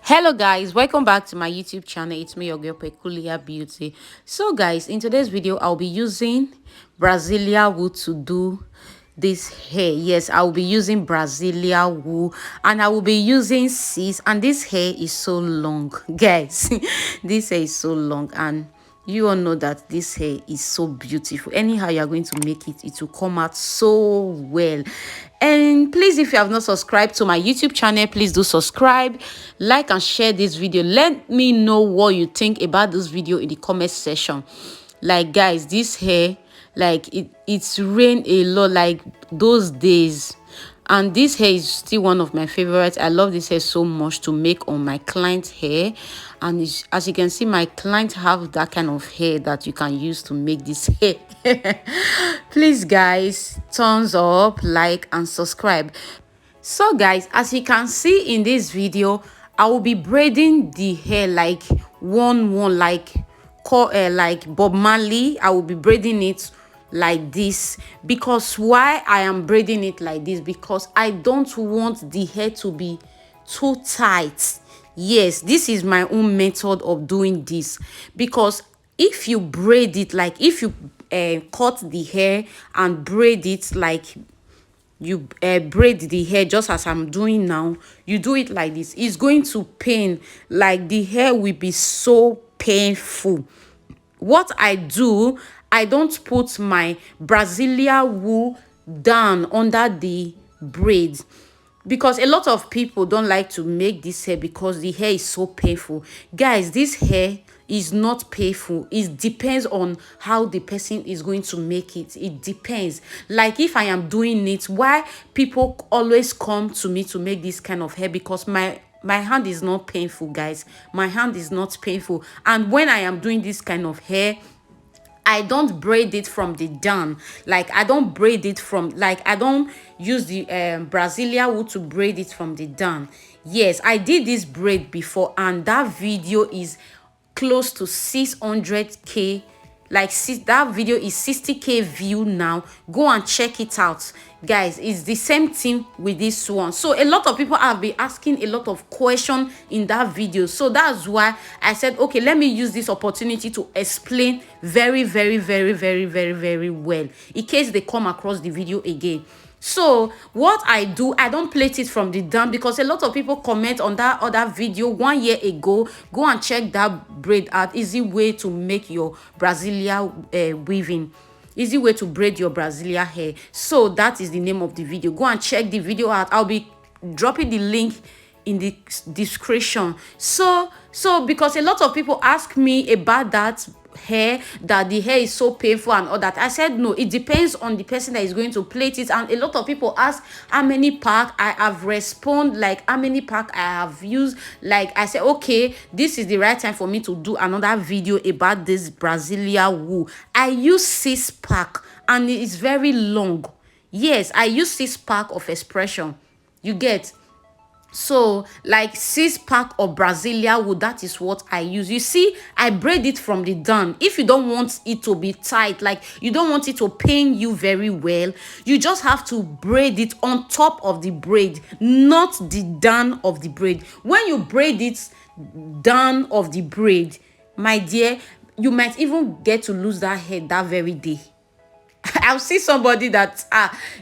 Hello guys, welcome back to my YouTube channel. It's me, your girl Peculiar Beauty. So guys, in today's video I'll be using Brazilian wool to do this hair. Yes, I will be using Brazilian wool and I will be using cis, and this hair is so long guys. This hair is so long and you all know that this hair is so beautiful. Anyhow you are going to make it, it will come out so well. And please, if you have not subscribed to my YouTube channel, please do subscribe, like and share this video. Let me know what you think about this video in the comment section. Like guys, this hair, like it's rained a lot like those days, and this hair is still one of my favorites. I love this hair so much to make on my client's hair, and as you can see, my client have that kind of hair that you can use to make this hair. Please guys, thumbs up, like and subscribe. So guys, as you can see in this video, I will be braiding the hair like one like Bob Marley. I will be braiding it like this. Because why I am braiding it like this? Because I don't want the hair to be too tight. Yes, this is my own method of doing this. Because if you braid it, like if you cut the hair and braid it, like you braid the hair just as I'm doing now, you do it like this, it's going to pain. Like the hair will be so painful. What I do, I don't put my Brazilian wool down under the braid, because a lot of people don't like to make this hair because the hair is so painful. Guys, this hair is not painful. It depends on how the person is going to make it. It depends. Like if I am doing it, why people always come to me to make this kind of hair? Because my hand is not painful, guys. My hand is not painful. And when I am doing this kind of hair, I don't braid it from the down. Like I don't braid it from, like I don't use the Brazilian wool to braid it from the down. Yes, I did this braid before, and that video is close to 600k. Like that video is 60k view now. Go and check it out, guys. It's the same thing with this one. So a lot of people have been asking a lot of questions in that video, so that's why I said, okay, let me use this opportunity to explain very well, in case they come across the video again. So what I do, I don't plait it from the down, because a lot of people comment on that other video 1 year ago. Go and check that braid out. Easy way to make your Brazilian weaving, easy way to braid your Brazilian hair. So that is the name of the video. Go and check the video out. I'll be dropping the link in the description. So because a lot of people ask me about that hair, that the hair is so painful and all that, I said no, it depends on the person that is going to plait it. And a lot of people ask how many pack I have respond, like how many pack I have used. Like I said, okay, this is the right time for me to do another video about this Brazilian wool. I use 6 pack and it is very long. Yes, I use 6 pack of expression, you get. So like 6 pack of Brazilian wool, that is what I use. You see, I braid it from the down. If you don't want it to be tight, like you don't want it to pain you very well, you just have to braid it on top of the braid, not the down of the braid. When you braid it down of the braid, my dear, you might even get to lose that hair that very day. I'll see somebody that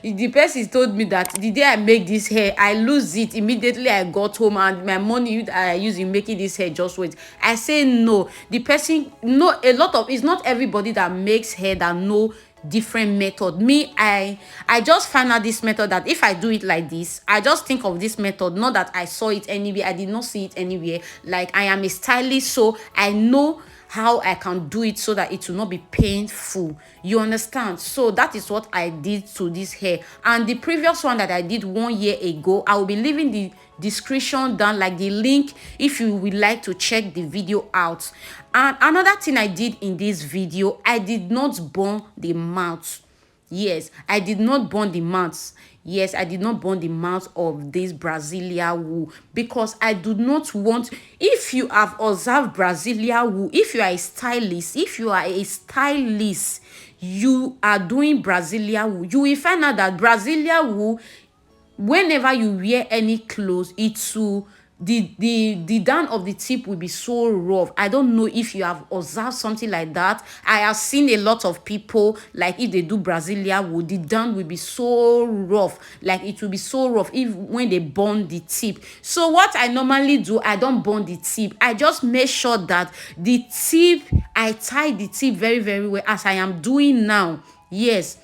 the person told me that the day I make this hair, I lose it immediately. I got home and my money I use in making this hair just wait. I say no. The person, no, a lot of, it's not everybody that makes hair that know different method. Me, I just find out this method, that if I do it like this, I just think of this method, not that I saw it anywhere. I did not see it anywhere. Like I am a stylist, so I know how I can do it so that it will not be painful. You understand? So that is what I did to this hair. And the previous one that I did 1 year ago, I will be leaving the description down, like the link, if you would like to check the video out. And another thing I did in this video, I did not burn the mouth. Yes, I did not burn the mouth. Yes, I did not burn the mouth of this Brazilian wool, because I do not want, if you have observed Brazilian wool, if you are a stylist, you are doing Brazilian wool, you will find out that Brazilian wool, whenever you wear any clothes, it will the down of the tip will be so rough. I don't know if you have observed something like that. I have seen a lot of people, like if they do Brazilian wool, the down will be so rough, like it will be so rough if when they burn the tip. So what I normally do, I don't burn the tip. I just make sure that the tip, I tie the tip very very well, as I am doing now. Yes,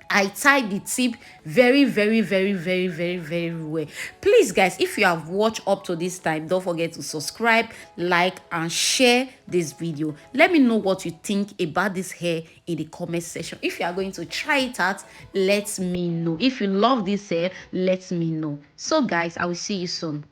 I tie the tip very, very, very, very, very, very well. Please, guys, if you have watched up to this time, don't forget to subscribe, like, and share this video. Let me know what you think about this hair in the comment section. If you are going to try it out, let me know. If you love this hair, let me know. So, guys, I will see you soon.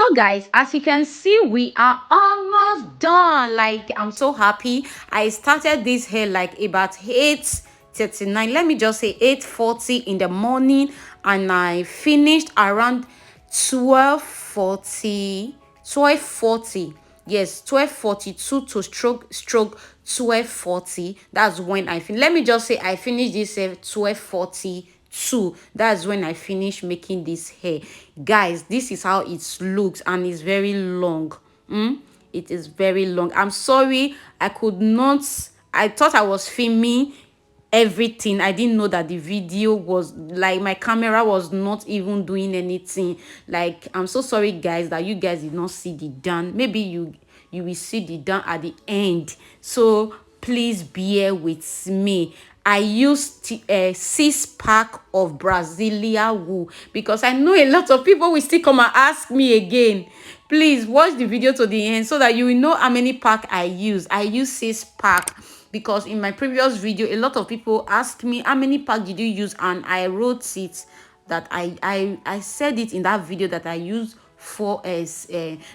So guys, as you can see, we are almost done. Like, I'm so happy. I started this hair like about 8:39, let me just say 8:40 in the morning, and I finished around 12:40. 12:40, yes, 12:42 to stroke 12:40. That's when I let me just say I finished this 12:42. That's when I finished making this hair. Guys, this is how it looks, and it's very long. It is very long. I'm sorry, I could not, I thought I was filming everything. I didn't know that the video was like, my camera was not even doing anything. Like, I'm so sorry guys that you guys did not see the done. Maybe you will see the done at the end, so please bear with me. I used 6 pack of Brazilian wool, because I know a lot of people will still come and ask me again. Please watch the video to the end so that you will know how many pack I use. I use 6 pack, because in my previous video a lot of people asked me how many pack did you use, and I wrote it that I said it in that video that I use 4s.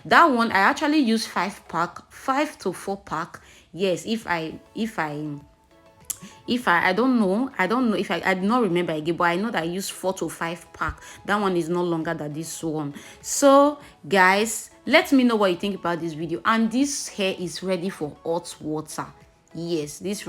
That one I actually use 5 pack, 5 to 4 pack. Yes, if I don't know if I do not remember again, but I know that I use 4 to 5 pack. That one is no longer than this one. So guys, let me know what you think about this video. And this hair is ready for hot water. Yes, this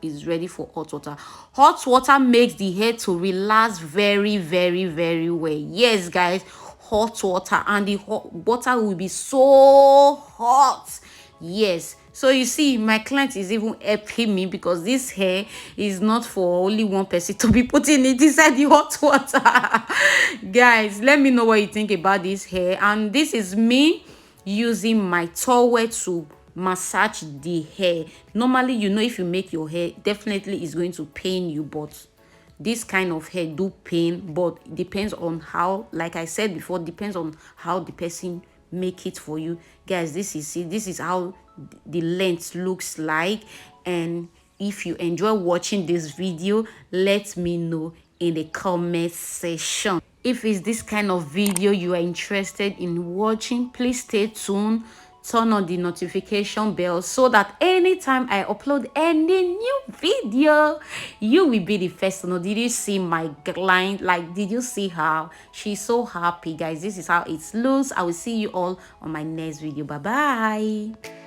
is ready for hot water. Hot water makes the hair to relax very very very well. Yes guys, hot water, and the hot water will be so hot. Yes, so you see, my client is even helping me, because this hair is not for only one person to be putting it inside the hot water. Guys, let me know what you think about this hair. And this is me using my towel to massage the hair. Normally, you know, if you make your hair, definitely is going to pain you, but this kind of hair do pain, but it depends on how, like I said before, depends on how the person make it for you. Guys, this is how the length looks like. And if you enjoy watching this video, let me know in the comment section. If it's this kind of video you are interested in watching, please stay tuned. Turn on the notification bell so that anytime I upload any new video, you will be the first to know. Did you see my client? Like, did you see her? She's so happy, guys. This is how it looks. I will see you all on my next video. Bye bye.